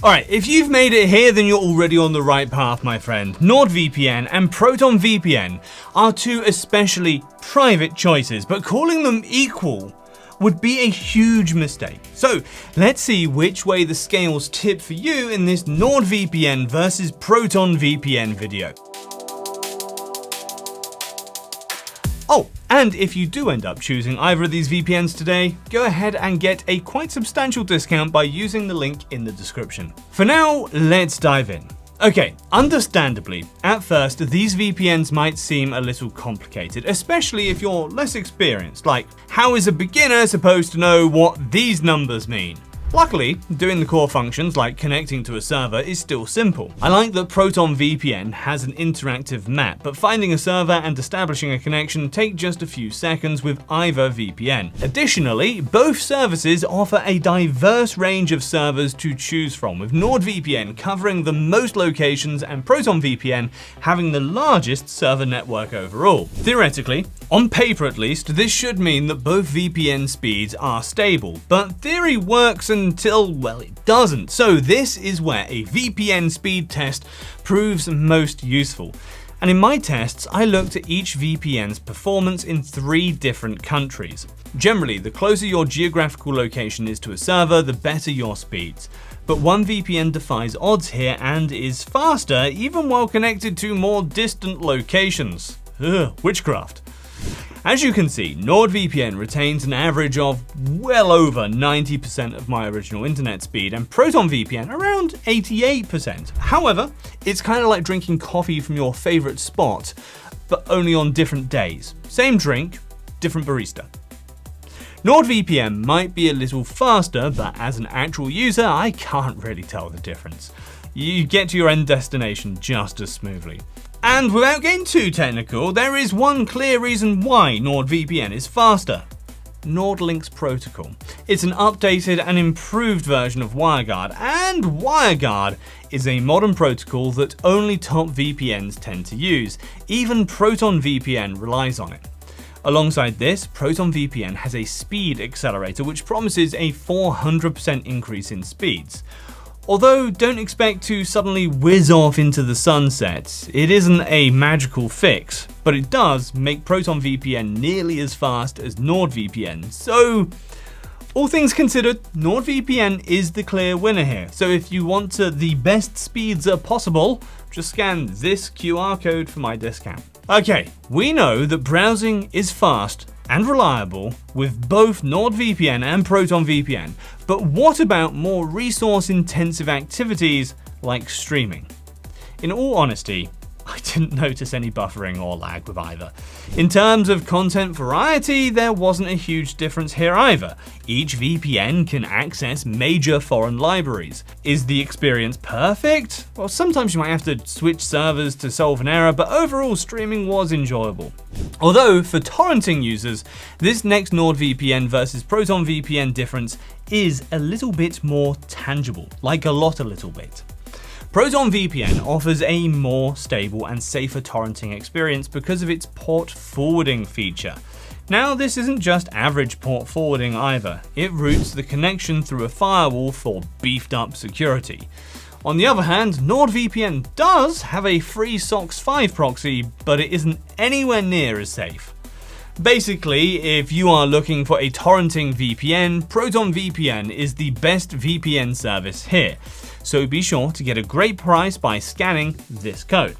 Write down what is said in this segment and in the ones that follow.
Alright, if you've made it here, then you're already on the right path, my friend. NordVPN and Proton VPN are two especially private choices, but calling them equal would be a huge mistake. So let's see which way the scales tip for you in this NordVPN versus Proton VPN video. Oh, and if you do end up choosing either of these VPNs today, go ahead and get a quite substantial discount by using the link in the description. For now, let's dive in. Okay, understandably, at first, these VPNs might seem a little complicated, especially if you're less experienced. Like, how is a beginner supposed to know what these numbers mean? Luckily, doing the core functions like connecting to a server is still simple. I like that Proton VPN has an interactive map, but finding a server and establishing a connection take just a few seconds with either VPN. Additionally, both services offer a diverse range of servers to choose from, with NordVPN covering the most locations and Proton VPN having the largest server network overall. Theoretically, on paper at least, this should mean that both VPN speeds are stable, but theory works until, well, it doesn't. So this is where a VPN speed test proves most useful. And in my tests, I looked at each VPN's performance in 3 different countries. Generally, the closer your geographical location is to a server, the better your speeds. But one VPN defies odds here and is faster even while connected to more distant locations. Ugh, witchcraft. As you can see, NordVPN retains an average of well over 90% of my original internet speed, and Proton VPN around 88%. However, it's kind of like drinking coffee from your favorite spot, but only on different days. Same drink, different barista. NordVPN might be a little faster, but as an actual user, I can't really tell the difference. You get to your end destination just as smoothly. And without getting too technical, there is one clear reason why NordVPN is faster. NordLink's protocol. It's an updated and improved version of WireGuard, and WireGuard is a modern protocol that only top VPNs tend to use. Even Proton VPN relies on it. Alongside this, Proton VPN has a speed accelerator which promises a 400% increase in speeds. Although don't expect to suddenly whiz off into the sunset, it isn't a magical fix, but it does make Proton VPN nearly as fast as NordVPN. So, all things considered, NordVPN is the clear winner here. So if you want the best speeds possible, just scan this QR code for my discount. Okay, we know that browsing is fast and reliable with both NordVPN and Proton VPN, but what about more resource-intensive activities like streaming? In all honesty, I didn't notice any buffering or lag with either. In terms of content variety, there wasn't a huge difference here either. Each VPN can access major foreign libraries. Is the experience perfect? Well, sometimes you might have to switch servers to solve an error, but overall streaming was enjoyable. Although, for torrenting users, this next NordVPN versus Proton VPN difference is a little bit more tangible, like a little bit. Proton VPN offers a more stable and safer torrenting experience because of its port forwarding feature. Now, this isn't just average port forwarding either. It routes the connection through a firewall for beefed up security. On the other hand, NordVPN does have a free SOCKS 5 proxy, but it isn't anywhere near as safe. Basically, if you are looking for a torrenting VPN, Proton VPN is the best VPN service here. So be sure to get a great price by scanning this code.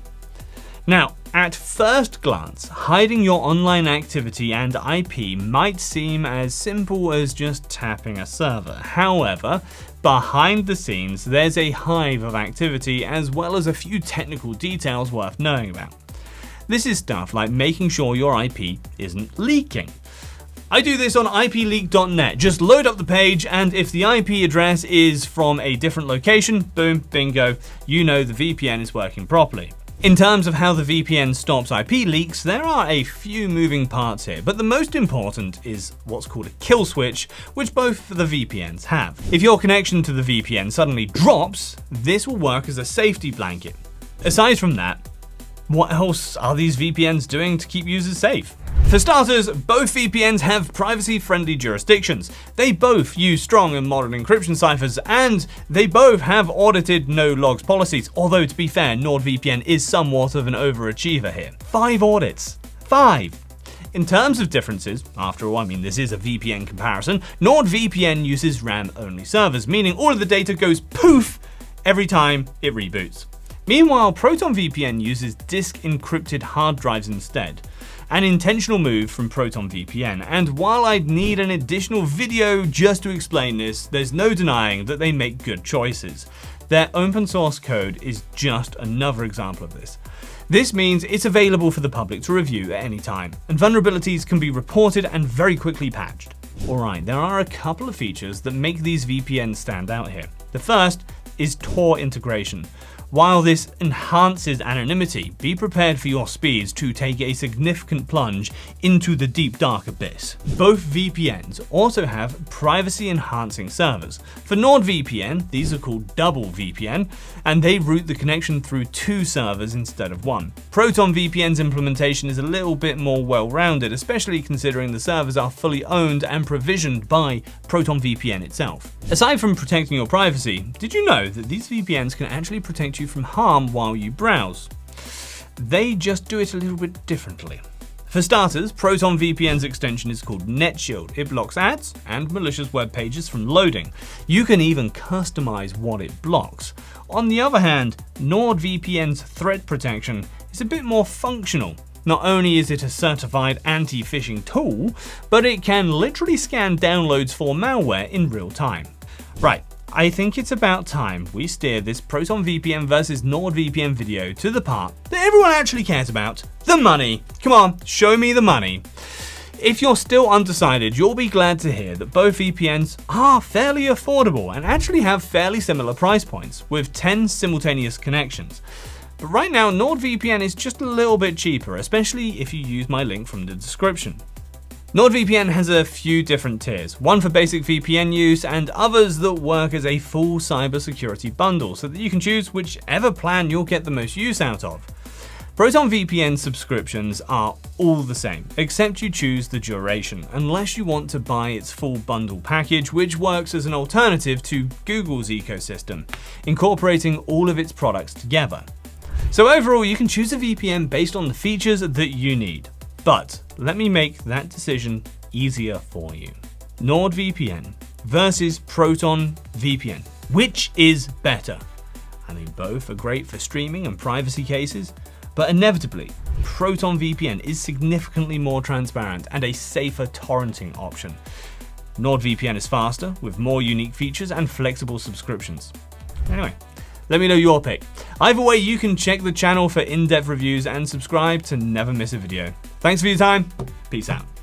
Now, at first glance, hiding your online activity and IP might seem as simple as just tapping a server. However, behind the scenes, there's a hive of activity as well as a few technical details worth knowing about. This is stuff like making sure your IP isn't leaking. I do this on ipleak.net. Just load up the page, and if the IP address is from a different location, boom, bingo, you know the VPN is working properly. In terms of how the VPN stops IP leaks, there are a few moving parts here, but the most important is what's called a kill switch, which both of the VPNs have. If your connection to the VPN suddenly drops, this will work as a safety blanket. Aside from that, what else are these VPNs doing to keep users safe? For starters, both VPNs have privacy-friendly jurisdictions. They both use strong and modern encryption ciphers, and they both have audited no-logs policies, although to be fair, NordVPN is somewhat of an overachiever here. 5 audits. 5! In terms of differences, after all, I mean this is a VPN comparison, NordVPN uses RAM-only servers, meaning all of the data goes poof every time it reboots. Meanwhile, Proton VPN uses disk-encrypted hard drives instead. An intentional move from Proton VPN, and while I'd need an additional video just to explain this, there's no denying that they make good choices. Their open source code is just another example of this. This means it's available for the public to review at any time, and vulnerabilities can be reported and very quickly patched. Alright, there are a couple of features that make these VPNs stand out here. The first is Tor integration. While this enhances anonymity, be prepared for your speeds to take a significant plunge into the deep dark abyss. Both VPNs also have privacy-enhancing servers. For NordVPN, these are called double VPN, and they route the connection through 2 servers instead of 1. Proton VPN's implementation is a little bit more well-rounded, especially considering the servers are fully owned and provisioned by Proton VPN itself. Aside from protecting your privacy, did you know that these VPNs can actually protect you from harm while you browse? They just do it a little bit differently. For starters, Proton VPN's extension is called NetShield. It blocks ads and malicious web pages from loading. You can even customize what it blocks. On the other hand, NordVPN's threat protection is a bit more functional. Not only is it a certified anti-phishing tool, but it can literally scan downloads for malware in real time. Right, I think it's about time we steer this Proton VPN versus NordVPN video to the part that everyone actually cares about, the money. Come on, show me the money. If you're still undecided, you'll be glad to hear that both VPNs are fairly affordable and actually have fairly similar price points, with 10 simultaneous connections. But right now, NordVPN is just a little bit cheaper, especially if you use my link from the description. NordVPN has a few different tiers, one for basic VPN use and others that work as a full cybersecurity bundle so that you can choose whichever plan you'll get the most use out of. Proton VPN subscriptions are all the same, except you choose the duration, unless you want to buy its full bundle package, which works as an alternative to Google's ecosystem, incorporating all of its products together. So overall, you can choose a VPN based on the features that you need. But let me make that decision easier for you. NordVPN versus Proton VPN. Which is better? I mean, both are great for streaming and privacy cases, but inevitably, Proton VPN is significantly more transparent and a safer torrenting option. NordVPN is faster, with more unique features and flexible subscriptions. Anyway, let me know your pick. Either way, you can check the channel for in-depth reviews and subscribe to never miss a video. Thanks for your time. Peace out.